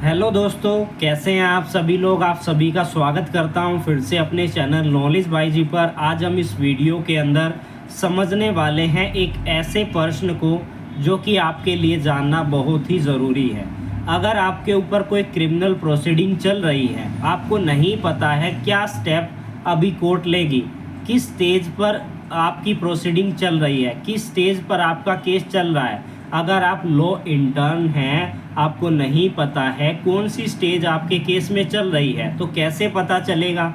Hello दोस्तों, कैसे हैं आप सभी लोग। आप सभी का स्वागत करता हूं फिर से अपने चैनल नॉलेज बाय जी पर। आज हम इस वीडियो के अंदर समझने वाले हैं एक ऐसे प्रश्न को जो कि आपके लिए जानना बहुत ही ज़रूरी है। अगर आपके ऊपर कोई क्रिमिनल प्रोसीडिंग चल रही है, आपको नहीं पता है क्या स्टेप अभी कोर्ट लेगी, किस स्टेज पर आपकी प्रोसीडिंग चल रही है, किस स्टेज पर आपका केस चल रहा है। अगर आप लॉ इंटर्न हैं, आपको नहीं पता है कौन सी स्टेज आपके केस में चल रही है, तो कैसे पता चलेगा।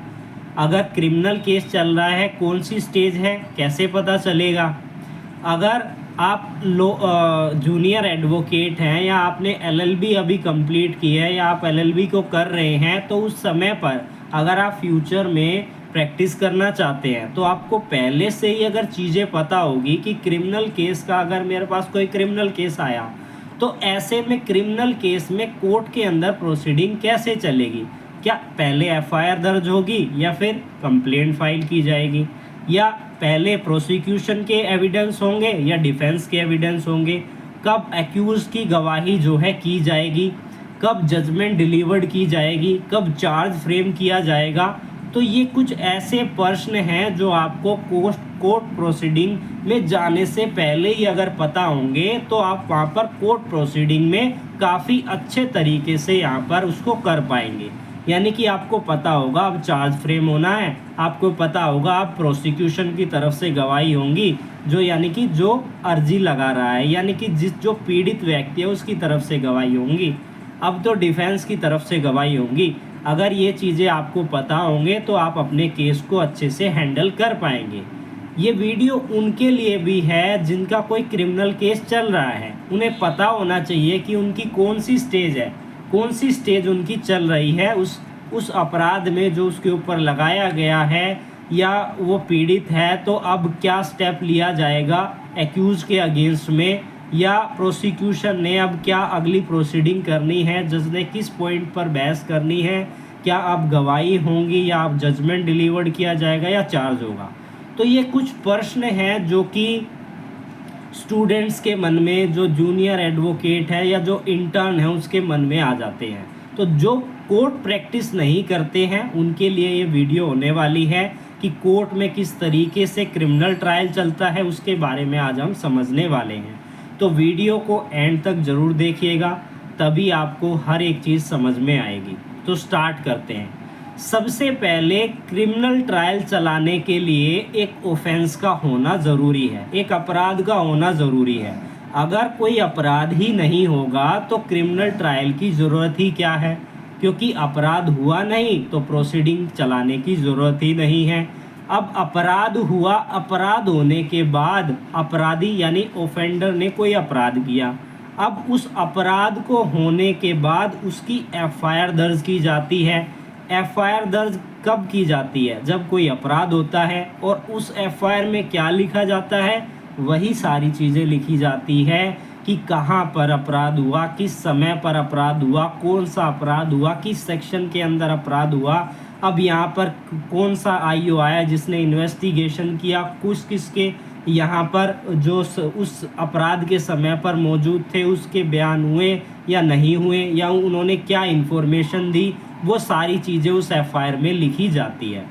अगर क्रिमिनल केस चल रहा है, कौन सी स्टेज है, कैसे पता चलेगा। अगर आप जूनियर एडवोकेट हैं या आपने एलएलबी अभी कंप्लीट की है या आप एलएलबी को कर रहे हैं, तो उस समय पर अगर आप फ्यूचर में प्रैक्टिस करना चाहते हैं तो आपको पहले से ही अगर चीज़ें पता होगी कि क्रिमिनल केस का, अगर मेरे पास कोई क्रिमिनल केस आया तो ऐसे में क्रिमिनल केस में कोर्ट के अंदर प्रोसीडिंग कैसे चलेगी। क्या पहले एफआईआर दर्ज होगी या फिर कंप्लेंट फाइल की जाएगी, या पहले प्रोसिक्यूशन के एविडेंस होंगे या डिफेंस के एविडेंस होंगे, कब एक्यूज की गवाही जो है की जाएगी, कब जजमेंट डिलीवर्ड की जाएगी, कब चार्ज फ्रेम किया जाएगा। तो ये कुछ ऐसे प्रश्न हैं जो आपको कोर्ट प्रोसीडिंग में जाने से पहले ही अगर पता होंगे तो आप वहाँ पर कोर्ट प्रोसीडिंग में काफ़ी अच्छे तरीके से यहाँ पर उसको कर पाएंगे। यानी कि आपको पता होगा अब चार्ज फ्रेम होना है, आपको पता होगा अब प्रोसिक्यूशन की तरफ से गवाही होंगी, जो यानी कि जो अर्जी लगा रहा है, यानी कि जो पीड़ित व्यक्ति है उसकी तरफ से गवाही होंगी, अब तो डिफेंस की तरफ से गवाही होंगी। अगर ये चीज़ें आपको पता होंगे तो आप अपने केस को अच्छे से हैंडल कर पाएंगे। ये वीडियो उनके लिए भी है जिनका कोई क्रिमिनल केस चल रहा है। उन्हें पता होना चाहिए कि उनकी कौन सी स्टेज है, कौन सी स्टेज उनकी चल रही है उस अपराध में जो उसके ऊपर लगाया गया है, या वो पीड़ित है तो अब क्या स्टेप लिया जाएगा एक्यूज के अगेंस्ट में, या प्रोसिक्यूशन ने अब क्या अगली प्रोसीडिंग करनी है, जज ने किस पॉइंट पर बहस करनी है, क्या अब गवाही होंगी या अब जजमेंट डिलीवर्ड किया जाएगा या चार्ज होगा। तो ये कुछ प्रश्न हैं जो कि स्टूडेंट्स के मन में, जो जूनियर एडवोकेट है या जो इंटर्न है उसके मन में आ जाते हैं। तो जो कोर्ट प्रैक्टिस नहीं करते हैं उनके लिए ये वीडियो होने वाली है कि कोर्ट में किस तरीके से क्रिमिनल ट्रायल चलता है, उसके बारे में आज हम समझने वाले हैं। तो वीडियो को एंड तक ज़रूर देखिएगा, तभी आपको हर एक चीज़ समझ में आएगी। तो स्टार्ट करते हैं। सबसे पहले क्रिमिनल ट्रायल चलाने के लिए एक ऑफेंस का होना ज़रूरी है, एक अपराध का होना ज़रूरी है। अगर कोई अपराध ही नहीं होगा तो क्रिमिनल ट्रायल की ज़रूरत ही क्या है, क्योंकि अपराध हुआ नहीं तो प्रोसीडिंग चलाने की ज़रूरत ही नहीं है। अब अपराध हुआ, अपराध होने के बाद अपराधी यानी ऑफेंडर ने कोई अपराध किया, अब उस अपराध को होने के बाद उसकी एफआईआर दर्ज की जाती है। एफआईआर दर्ज कब की जाती है, जब कोई अपराध होता है, और उस एफआईआर में क्या लिखा जाता है, वही सारी चीज़ें लिखी जाती है कि कहाँ पर अपराध हुआ, किस समय पर अपराध हुआ, कौन सा अपराध हुआ, किस सेक्शन के अंदर अपराध हुआ, अब यहाँ पर कौन सा आईओ आया जिसने इन्वेस्टिगेशन किया, कुछ किसके यहाँ पर जो उस अपराध के समय पर मौजूद थे उसके बयान हुए या नहीं हुए, या उन्होंने क्या इन्फॉर्मेशन दी, वो सारी चीज़ें उस एफआईआर में लिखी जाती है।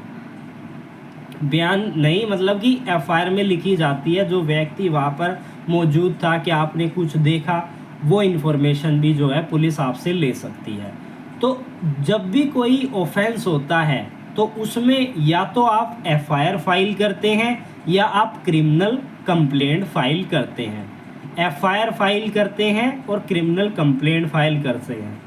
बयान नहीं, मतलब कि एफआईआर में लिखी जाती है, जो व्यक्ति वहाँ पर मौजूद था कि आपने कुछ देखा, वो इन्फॉर्मेशन भी जो है पुलिस आपसे ले सकती है। तो जब भी कोई ऑफेंस होता है तो उसमें या तो आप एफआईआर फाइल करते हैं या आप क्रिमिनल कंप्लेंट फाइल करते हैं। एफआईआर फाइल करते हैं और क्रिमिनल कंप्लेंट फाइल करते हैं।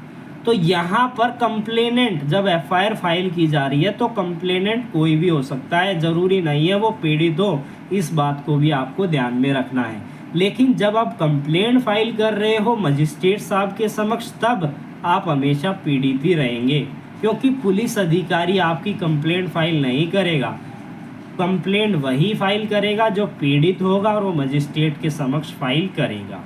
तो यहाँ पर कंप्लेनेंट, जब एफआईआर फाइल की जा रही है तो कंप्लेनेंट कोई भी हो सकता है, ज़रूरी नहीं है वो पीड़ित हो, इस बात को भी आपको ध्यान में रखना है। लेकिन जब आप कंप्लेंट फाइल कर रहे हो मजिस्ट्रेट साहब के समक्ष, तब आप हमेशा पीड़ित ही रहेंगे, क्योंकि पुलिस अधिकारी आपकी कंप्लेंट फाइल नहीं करेगा। कंप्लेंट वही फाइल करेगा जो पीड़ित होगा और वो मजिस्ट्रेट के समक्ष फाइल करेगा।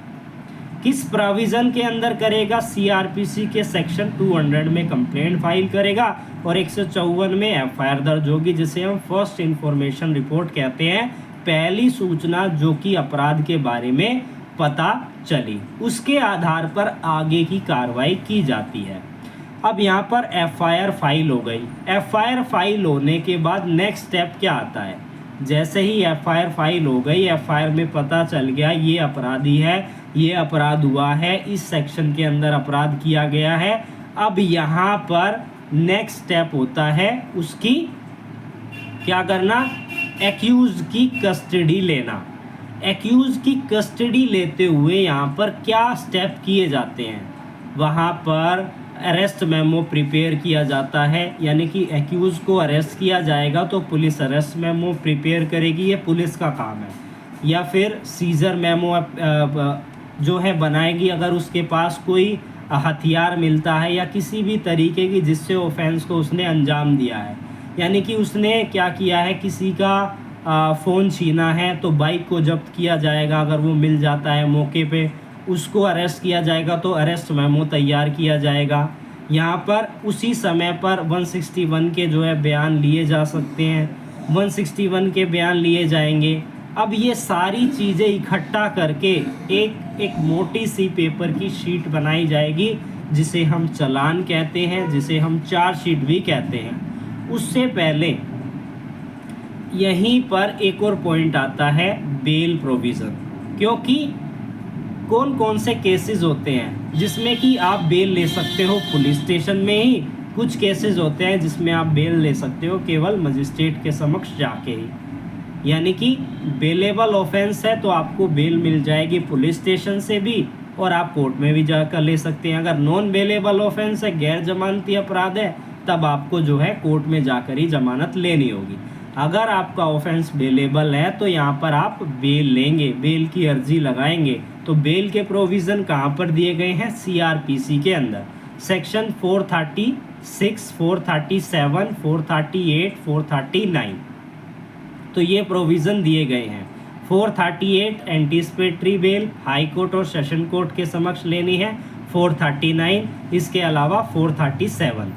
किस प्रोविज़न के अंदर करेगा, सीआरपीसी के सेक्शन 200 में कंप्लेंट फाइल करेगा और 154 में एफआईआर दर्ज होगी, जिसे हम फर्स्ट इंफॉर्मेशन रिपोर्ट कहते हैं। पहली सूचना जो कि अपराध के बारे में पता चली, उसके आधार पर आगे की कार्रवाई की जाती है। अब यहाँ पर एफआईआर फाइल हो गई। एफआईआर फाइल होने के बाद नेक्स्ट स्टेप क्या आता है? जैसे ही एफआईआर फाइल हो गई, एफआईआर में पता चल गया ये अपराधी है, ये अपराध हुआ है, इस सेक्शन के अंदर अपराध किया गया है। अब यहाँ पर नेक्स्ट स्टेप होता है उसकी क्या करना? एक्यूज की कस्टडी लेना। एक्यूज की कस्टडी लेते हुए यहाँ पर क्या स्टेप किए जाते हैं? वहाँ पर अरेस्ट मेमो प्रिपेयर किया जाता है, यानी कि एक्यूज़ को अरेस्ट किया जाएगा तो पुलिस अरेस्ट मेमो प्रिपेयर करेगी, ये पुलिस का काम है। या फिर सीजर मेमो जो है बनाएगी अगर उसके पास कोई हथियार मिलता है या किसी भी तरीके की जिससे ऑफेंस को उसने अंजाम दिया है, यानी कि उसने क्या किया है, किसी का फ़ोन छीना है तो बाइक को जब्त किया जाएगा, अगर वो मिल जाता है मौके पे उसको अरेस्ट किया जाएगा तो अरेस्ट मेमो तैयार किया जाएगा। यहाँ पर उसी समय पर 161 के जो है बयान लिए जा सकते हैं, 161 के बयान लिए जाएंगे। अब ये सारी चीज़ें इकट्ठा करके एक मोटी सी पेपर की शीट बनाई जाएगी जिसे हम चालान कहते हैं, जिसे हम चार्जशीट भी कहते हैं। उससे पहले यहीं पर एक और पॉइंट आता है, बेल प्रोविज़न। क्योंकि कौन कौन से केसेस होते हैं जिसमें कि आप बेल ले सकते हो पुलिस स्टेशन में ही, कुछ केसेस होते हैं जिसमें आप बेल ले सकते हो केवल मजिस्ट्रेट के समक्ष जाके ही, यानी कि बेलेबल ऑफेंस है तो आपको बेल मिल जाएगी पुलिस स्टेशन से भी और आप कोर्ट में भी जाकर ले सकते हैं। अगर नॉन बेलेबल ऑफेंस है, गैर जमानती अपराध है, तब आपको जो है कोर्ट में जाकर ही जमानत लेनी होगी। अगर आपका ऑफेंस बेलेबल है तो यहाँ पर आप बेल लेंगे, बेल की अर्जी लगाएंगे। तो बेल के प्रोविज़न कहाँ पर दिए गए हैं? सीआरपीसी के अंदर सेक्शन 436, 437, 438, 439। तो ये प्रोविज़न दिए गए हैं। 438 एंटीसिपेटरी बेल हाई कोर्ट और सेशन कोर्ट के समक्ष लेनी है, 439, इसके अलावा 437।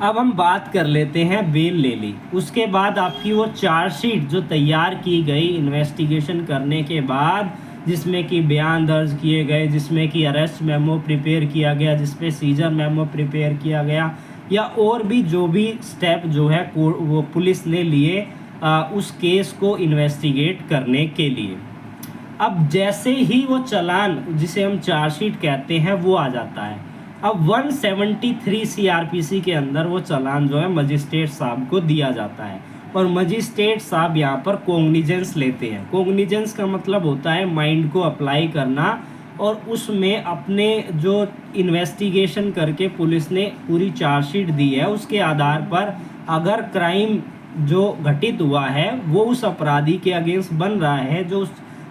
अब हम बात कर लेते हैं, बेल ले ली, उसके बाद आपकी वो चार्जशीट जो तैयार की गई इन्वेस्टिगेशन करने के बाद, जिसमें कि बयान दर्ज किए गए, जिसमें कि अरेस्ट मेमो प्रिपेयर किया गया, जिसमें सीजर मेमो प्रिपेयर किया गया, या और भी जो भी स्टेप जो है वो पुलिस ने लिए उस केस को इन्वेस्टिगेट करने के लिए। अब जैसे ही वो चालान जिसे हम चार्जशीट कहते हैं वो आ जाता है, अब 173 सीआरपीसी के अंदर वो चालान जो है मजिस्ट्रेट साहब को दिया जाता है और मजिस्ट्रेट साहब यहाँ पर कोग्निजेंस लेते हैं। कोग्निजेंस का मतलब होता है माइंड को अप्लाई करना, और उसमें अपने जो इन्वेस्टिगेशन करके पुलिस ने पूरी चार्जशीट दी है उसके आधार पर अगर क्राइम जो घटित हुआ है वो उस अपराधी के अगेंस्ट बन रहा है, जो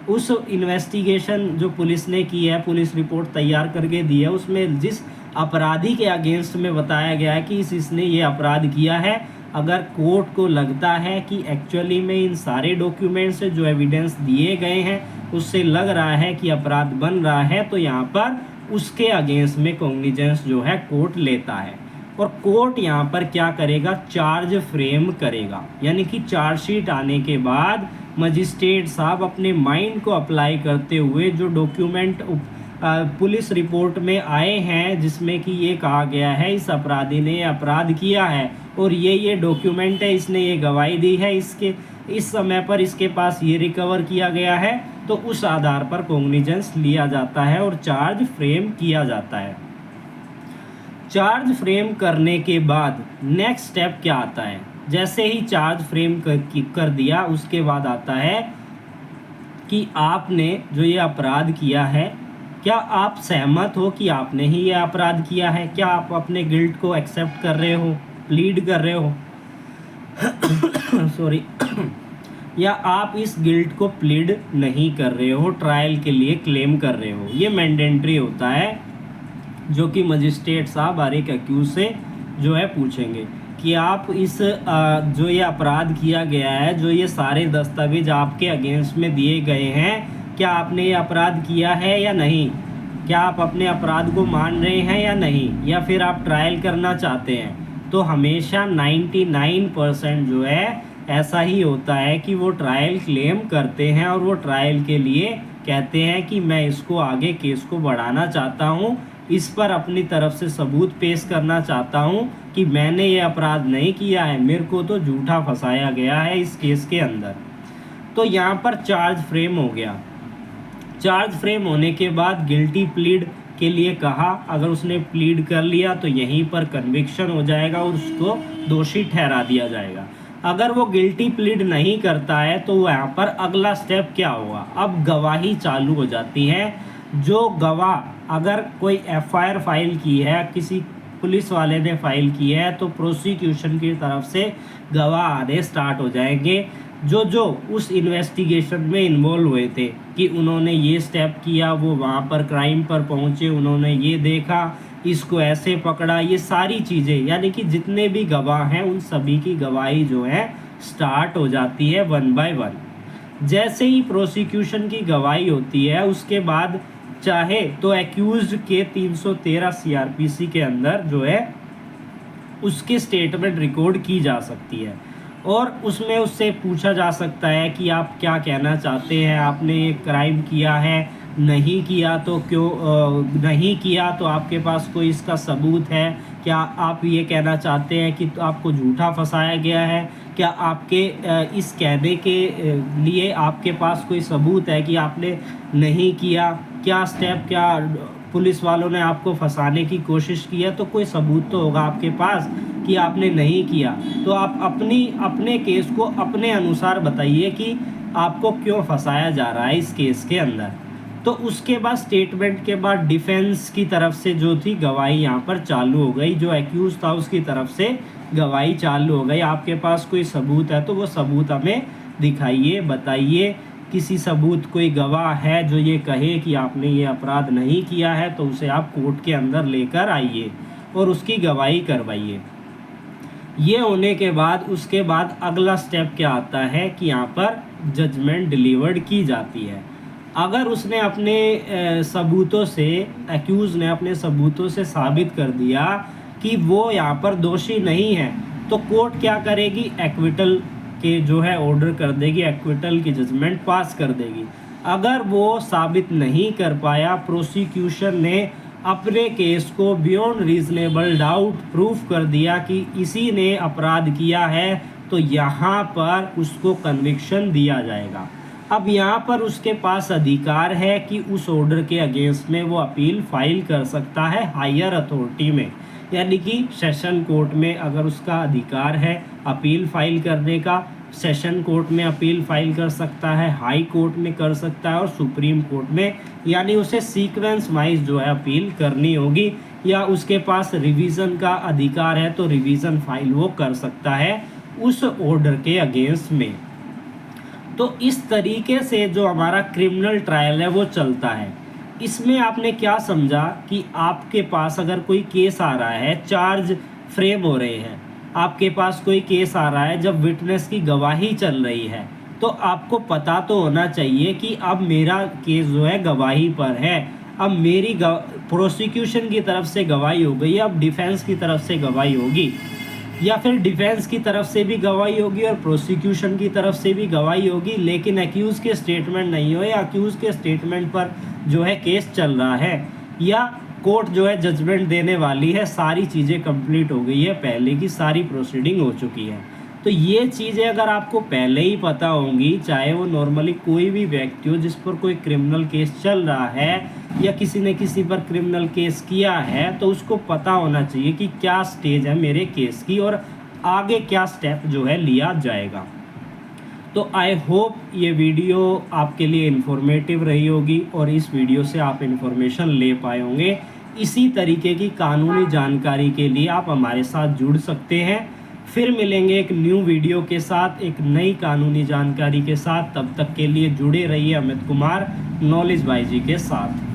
उस इन्वेस्टिगेशन जो पुलिस ने की है, पुलिस रिपोर्ट तैयार करके दी है, उसमें जिस अपराधी के अगेंस्ट में बताया गया है कि इसने ये अपराध किया है, अगर कोर्ट को लगता है कि एक्चुअली में इन सारे डॉक्यूमेंट से जो एविडेंस दिए गए हैं उससे लग रहा है कि अपराध बन रहा है, तो यहाँ पर उसके अगेंस्ट में कॉग्निजेंस जो है कोर्ट लेता है। और कोर्ट यहाँ पर क्या करेगा? चार्ज फ्रेम करेगा, यानी कि चार्जशीट आने के बाद मजिस्ट्रेट साहब अपने माइंड को अप्लाई करते हुए जो डॉक्यूमेंट पुलिस रिपोर्ट में आए हैं जिसमें कि ये कहा गया है इस अपराधी ने ये अपराध किया है और ये डॉक्यूमेंट है, इसने ये गवाही दी है, इसके इस समय पर इसके पास ये रिकवर किया गया है, तो उस आधार पर कॉग्निजेंस लिया जाता है और चार्ज फ्रेम किया जाता है। चार्ज फ्रेम करने के बाद नेक्स्ट स्टेप क्या आता है? जैसे ही चार्ज फ्रेम कर दिया उसके बाद आता है कि आपने जो ये अपराध किया है, क्या आप सहमत हो कि आपने ही ये अपराध किया है? क्या आप अपने गिल्ट को एक्सेप्ट कर रहे हो, प्लीड कर रहे हो सॉरी या आप इस गिल्ट को प्लीड नहीं कर रहे हो, ट्रायल के लिए क्लेम कर रहे हो? ये मैंडेटरी होता है जो कि मजिस्ट्रेट साहब हर एक एक्यूज से जो है पूछेंगे कि आप इस जो ये अपराध किया गया है, जो ये सारे दस्तावेज आपके अगेंस्ट में दिए गए हैं, क्या आपने ये अपराध किया है या नहीं? क्या आप अपने अपराध को मान रहे हैं या नहीं, या फिर आप ट्रायल करना चाहते हैं? तो हमेशा 99% जो है ऐसा ही होता है कि वो ट्रायल क्लेम करते हैं और वो ट्रायल के लिए कहते हैं कि मैं इसको आगे केस को बढ़ाना चाहता हूँ, इस पर अपनी तरफ से सबूत पेश करना चाहता हूं कि मैंने ये अपराध नहीं किया है, मेरे को तो झूठा फंसाया गया है इस केस के अंदर। तो यहाँ पर चार्ज फ्रेम हो गया। चार्ज फ्रेम होने के बाद गिल्टी प्लीड के लिए कहा, अगर उसने प्लीड कर लिया तो यहीं पर कन्विक्शन हो जाएगा और उसको दोषी ठहरा दिया जाएगा। अगर वो गिल्टी प्लीड नहीं करता है तो यहाँ पर अगला स्टेप क्या होगा, अब गवाही चालू हो जाती है। जो गवाह, अगर कोई एफआईआर फाइल की है, किसी पुलिस वाले ने फाइल की है, तो प्रोसिक्यूशन की तरफ से गवाह आने स्टार्ट हो जाएंगे जो उस इन्वेस्टिगेशन में इन्वॉल्व हुए थे कि उन्होंने ये स्टेप किया, वो वहाँ पर क्राइम पर पहुँचे, उन्होंने ये देखा, इसको ऐसे पकड़ा, ये सारी चीज़ें, यानी कि जितने भी गवाह हैं उन सभी की गवाही जो है स्टार्ट हो जाती है वन बाय वन। जैसे ही प्रोसिक्यूशन की गवाही होती है उसके बाद चाहे तो एक्यूज्ड के 313 सीआरपीसी के अंदर जो है उसकी स्टेटमेंट रिकॉर्ड की जा सकती है और उसमें उससे पूछा जा सकता है कि आप क्या कहना चाहते हैं, आपने ये क्राइम किया है, नहीं किया तो क्यों, नहीं किया तो आपके पास कोई इसका सबूत है, क्या आप ये कहना चाहते हैं कि तो आपको झूठा फंसाया गया है, क्या आपके इस कहने के लिए आपके पास कोई सबूत है कि आपने नहीं किया, क्या स्टेप, क्या पुलिस वालों ने आपको फंसाने की कोशिश की है, तो कोई सबूत तो होगा आपके पास कि आपने नहीं किया। तो आप अपने केस को अपने अनुसार बताइए कि आपको क्यों फंसाया जा रहा है इस केस के अंदर। तो उसके बाद स्टेटमेंट के बाद डिफेंस की तरफ से जो थी गवाही यहाँ पर चालू हो गई, जो एक्यूज था उसकी तरफ से गवाही चालू हो गई। आपके पास कोई सबूत है तो वो सबूत हमें दिखाइए, बताइए। किसी सबूत, कोई गवाह है जो ये कहे कि आपने ये अपराध नहीं किया है, तो उसे आप कोर्ट के अंदर लेकर आइए और उसकी गवाही करवाइए। ये होने के बाद उसके बाद अगला स्टेप क्या आता है कि यहाँ पर जजमेंट डिलीवर्ड की जाती है। अगर उसने अपने सबूतों से, एक्यूज़ ने अपने सबूतों से साबित कर दिया कि वो यहाँ पर दोषी नहीं है, तो कोर्ट क्या करेगी, एक्विटल के जो है ऑर्डर कर देगी, एक्विटल की जजमेंट पास कर देगी। अगर वो साबित नहीं कर पाया, प्रोसिक्यूशन ने अपने केस को बियॉन्ड रीजनेबल डाउट प्रूफ कर दिया कि इसी ने अपराध किया है, तो यहाँ पर उसको कन्विक्शन दिया जाएगा। अब यहाँ पर उसके पास अधिकार है कि उस ऑर्डर के अगेंस्ट में वो अपील फाइल कर सकता है हायर अथॉरिटी में, यानी कि सेशन कोर्ट में अगर उसका अधिकार है अपील फाइल करने का, सेशन कोर्ट में अपील फाइल कर सकता है, हाई कोर्ट में कर सकता है और सुप्रीम कोर्ट में, यानी उसे सीक्वेंस वाइज जो है अपील करनी होगी। या उसके पास रिवीजन का अधिकार है तो रिवीजन फाइल वो कर सकता है उस ऑर्डर के अगेंस्ट में। तो इस तरीके से जो हमारा क्रिमिनल ट्रायल है वो चलता है। इसमें आपने क्या समझा कि आपके पास अगर कोई केस आ रहा है, चार्ज फ्रेम हो रहे हैं, आपके पास कोई केस आ रहा है, जब विटनेस की गवाही चल रही है, तो आपको पता तो होना चाहिए कि अब मेरा केस जो है गवाही पर है, अब मेरी प्रोसिक्यूशन की तरफ से गवाही हो गई, अब डिफेंस की तरफ से गवाही होगी, या फिर डिफेंस की तरफ से भी गवाही होगी और प्रोसिक्यूशन की तरफ से भी गवाही होगी, लेकिन एक्यूज़ के स्टेटमेंट नहीं हो, या एक्यूज़ के स्टेटमेंट पर जो है केस चल रहा है, या कोर्ट जो है जजमेंट देने वाली है, सारी चीज़ें कंप्लीट हो गई है, पहले की सारी प्रोसीडिंग हो चुकी है। तो ये चीज़ें अगर आपको पहले ही पता होंगी, चाहे वो नॉर्मली कोई भी व्यक्ति हो जिस पर कोई क्रिमिनल केस चल रहा है या किसी ने किसी पर क्रिमिनल केस किया है, तो उसको पता होना चाहिए कि क्या स्टेज है मेरे केस की और आगे क्या स्टेप जो है लिया जाएगा। तो आई होप ये वीडियो आपके लिए इन्फॉर्मेटिव रही होगी और इस वीडियो से आप इन्फॉर्मेशन ले पाए होंगे। इसी तरीके की कानूनी जानकारी के लिए आप हमारे साथ जुड़ सकते हैं। फिर मिलेंगे एक न्यू वीडियो के साथ, एक नई कानूनी जानकारी के साथ। तब तक के लिए जुड़े रहिए अमित कुमार नॉलेज बाई जी के साथ।